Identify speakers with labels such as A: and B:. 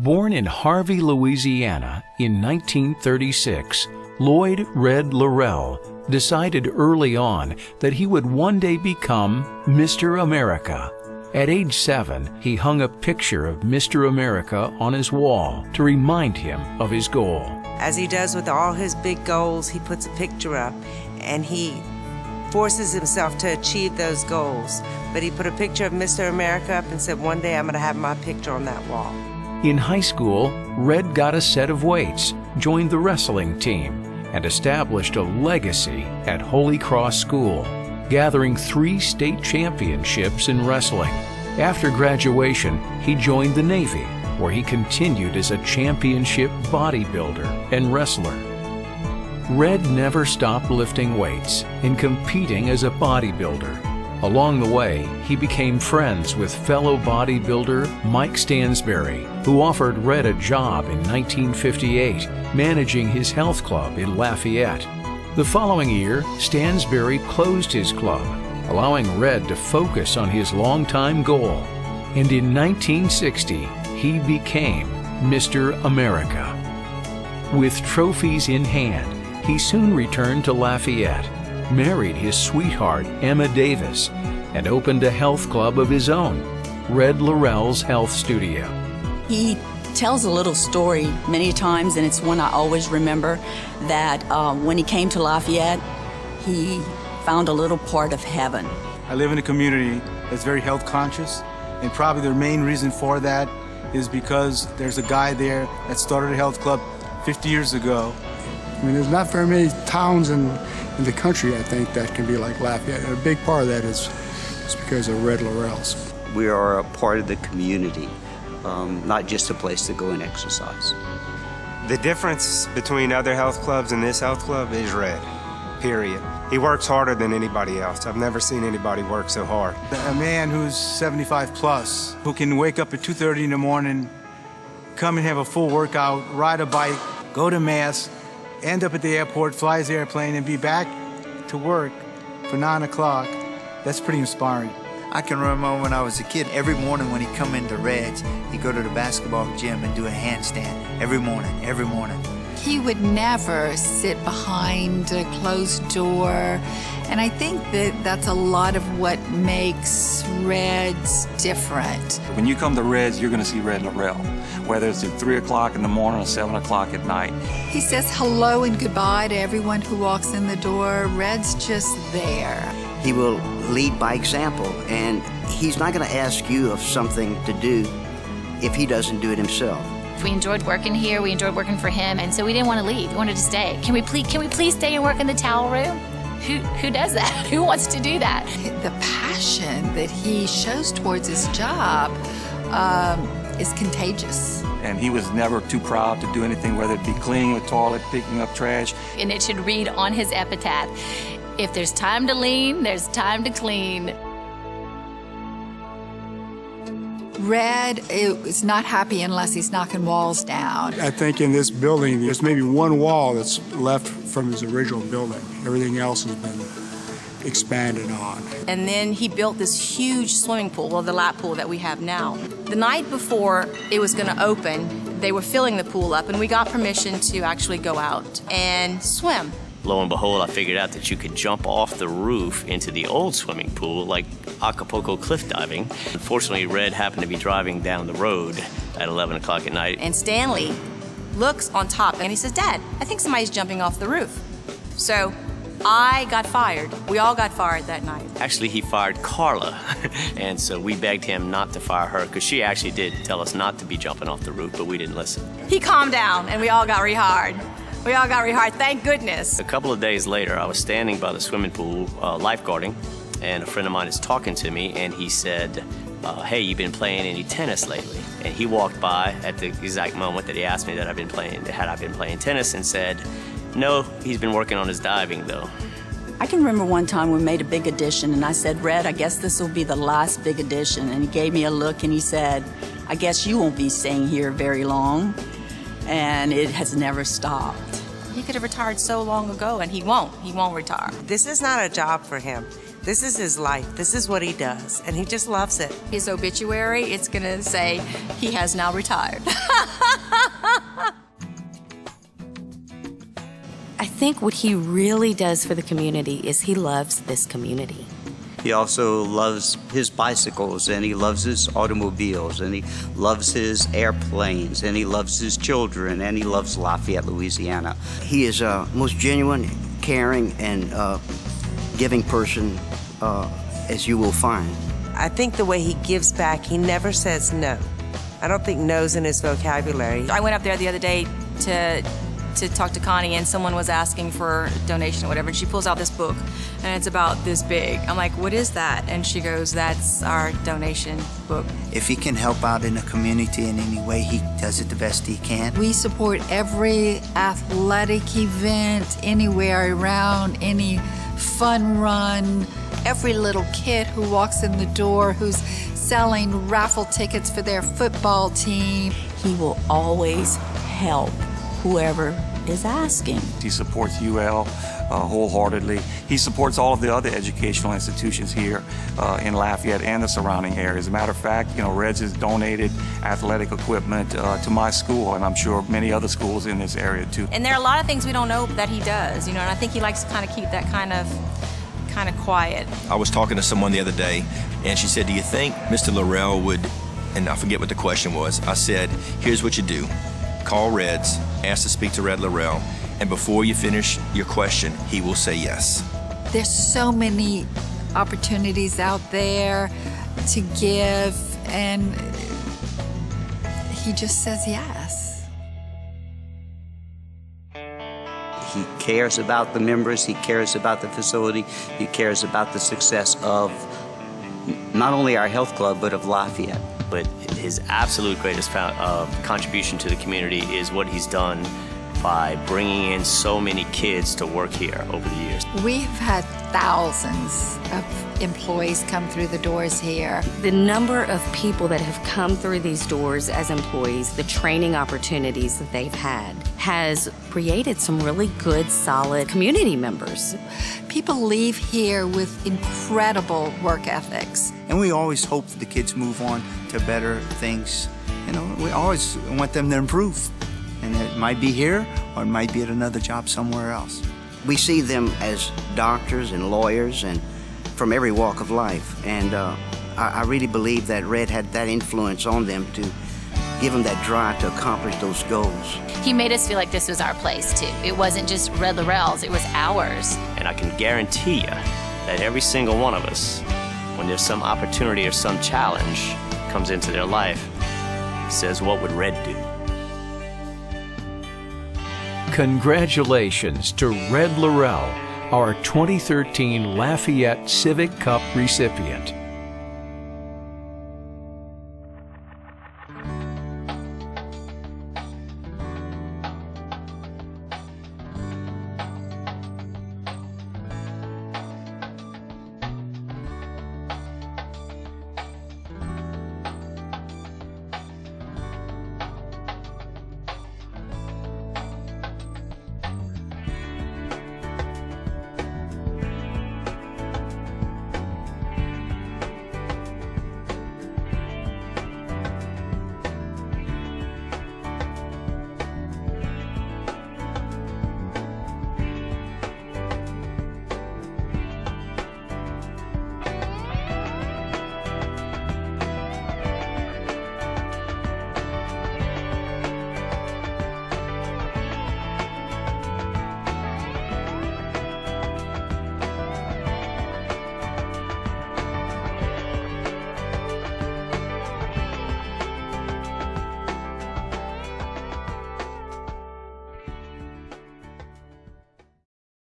A: Born in Harvey, Louisiana in 1936, Lloyd Red Lerille decided early on that he would one day become Mr. America. At age 7, he hung a picture of Mr. America on his wall to remind him of his goal.
B: As he does with all his big goals, he puts a picture up and he forces himself to achieve those goals. But he put a picture of Mr. America up and said, one day I'm going to have my picture on that wall.
A: In high school, Red got a set of weights, joined the wrestling team, and established a legacy at Holy Cross School, gathering 3 state championships in wrestling. After graduation, he joined the Navy, where he continued as a championship bodybuilder and wrestler. Red never stopped lifting weights and competing as a bodybuilder. Along the way, he became friends with fellow bodybuilder Mike Stansberry, who offered Red a job in 1958, managing his health club in Lafayette. The following year, Stansberry closed his club, allowing Red to focus on his longtime goal. And in 1960, he became Mr. America. With trophies in hand, he soon returned to Lafayette, married his sweetheart Emma Davis, and opened a health club of his own, Red Lerille's Health Studio.
C: He tells a little story many times, and it's one I always remember, that when he came to Lafayette, he found a little part of heaven.
D: I live in a community that's very health conscious, and probably the main reason for that is because there's a guy there that started a health club 50 years ago.
E: I mean, there's not very many towns in the country, I think, that can be like Lafayette. And a big part of that is because of Red Lerille's.
F: We are a part of the community, not just a place to go and exercise.
G: The difference between other health clubs and this health club is Red, period. He works harder than anybody else. I've never seen anybody work so hard.
D: A man who's 75 plus, who can wake up at 2:30 in the morning, come and have a full workout, ride a bike, go to mass, end up at the airport, fly his airplane, and be back to work for 9 o'clock, that's pretty inspiring.
H: I can remember when I was a kid, every morning when he'd come into Red's, he'd go to the basketball gym and do a handstand every morning.
I: He would never sit behind a closed door, and I think that that's a lot of what makes Red's different.
J: When you come to Red's, you're going to see Red Lerille, whether it's at 3 o'clock in the morning or 7 o'clock at night.
I: He says hello and goodbye to everyone who walks in the door. Red's just there.
F: He will lead by example, and he's not going to ask you of something to do if he doesn't do it himself.
K: We enjoyed working here, we enjoyed working for him, and so we didn't want to leave. We wanted to stay. Can we please stay and work in the towel room? Who does that? Who wants to do that?
I: The passion that he shows towards his job is contagious.
J: And he was never too proud to do anything, whether it be cleaning the toilet, picking up trash.
K: And it should read on his epitaph, if there's time to lean, there's time to clean.
I: Red is not happy unless he's knocking walls down.
E: I think in this building, there's maybe one wall that's left from his original building. Everything else has been expanded on.
L: And then he built this huge swimming pool, well, the lap pool that we have now. The night before it was going to open, they were filling the pool up, and we got permission to actually go out and swim.
M: Lo and behold, I figured out that you could jump off the roof into the old swimming pool, like Acapulco cliff diving. Unfortunately, Red happened to be driving down the road at 11 o'clock at night.
L: And Stanley looks on top and he says, "Dad, I think somebody's jumping off the roof." So I got fired. We all got fired that night.
M: Actually, he fired Carla, and so we begged him not to fire her, because she actually did tell us not to be jumping off the roof, but we didn't listen.
L: He calmed down and we all got rehired. Thank goodness.
M: A couple of days later, I was standing by the swimming pool lifeguarding, and a friend of mine is talking to me, and he said, "Hey, you been playing any tennis lately?" And he walked by at the exact moment that he asked me that had I been playing tennis, and said, "No, he's been working on his diving, though."
C: I can remember one time we made a big addition, and I said, "Red, I guess this will be the last big addition." And he gave me a look, and he said, "I guess you won't be staying here very long." And it has never stopped.
L: He could have retired so long ago, and he won't. He won't retire.
B: This is not a job for him. This is his life. This is what he does, and he just loves it.
L: His obituary, it's going to say he has now retired.
N: I think what he really does for the community is he loves this community.
O: He also loves his bicycles, and he loves his automobiles, and he loves his airplanes, and he loves his children, and he loves Lafayette, Louisiana.
F: He is a most genuine, caring, and giving person as you will find.
B: I think the way he gives back, he never says no. I don't think no's in his vocabulary.
L: I went up there the other day to talk to Connie, and someone was asking for a donation or whatever, and she pulls out this book, and it's about this big. I'm like, what is that? And she goes, that's our donation book.
H: If he can help out in the community in any way, he does it the best he can.
I: We support every athletic event anywhere around, any fun run, every little kid who walks in the door who's selling raffle tickets for their football team.
C: He will always help whoever is asking.
J: He supports UL wholeheartedly. He supports all of the other educational institutions here in Lafayette and the surrounding areas. As a matter of fact, Reds has donated athletic equipment to my school, and I'm sure many other schools in this area too.
L: And there are a lot of things we don't know that he does, and I think he likes to kind of keep that kind of quiet.
P: I was talking to someone the other day, and she said, do you think Mr. Lerille would, and I forget what the question was. I said, here's what you do. Call Reds, ask to speak to Red Lerille, and before you finish your question, he will say yes.
I: There's so many opportunities out there to give, and he just says yes.
O: He cares about the members, he cares about the facility, he cares about the success of not only our health club, but of Lafayette.
M: But his absolute greatest contribution to the community is what he's done by bringing in so many kids to work here over the years.
I: We've had thousands of employees come through the doors here.
N: The number of people that have come through these doors as employees, the training opportunities that they've had, has created some really good, solid community members.
I: People leave here with incredible work ethics.
H: And we always hope that the kids move on to better things. We always want them to improve. And it might be here, or it might be at another job somewhere else.
F: We see them as doctors and lawyers and from every walk of life. And I really believe that Red had that influence on them to give them that drive to accomplish those goals.
K: He made us feel like this was our place, too. It wasn't just Red Lerille's, it was ours.
M: And I can guarantee you that every single one of us, when there's some opportunity or some challenge comes into their life, says, what would Red do?
A: Congratulations to Red Lerille, our 2013 Lafayette Civic Cup recipient.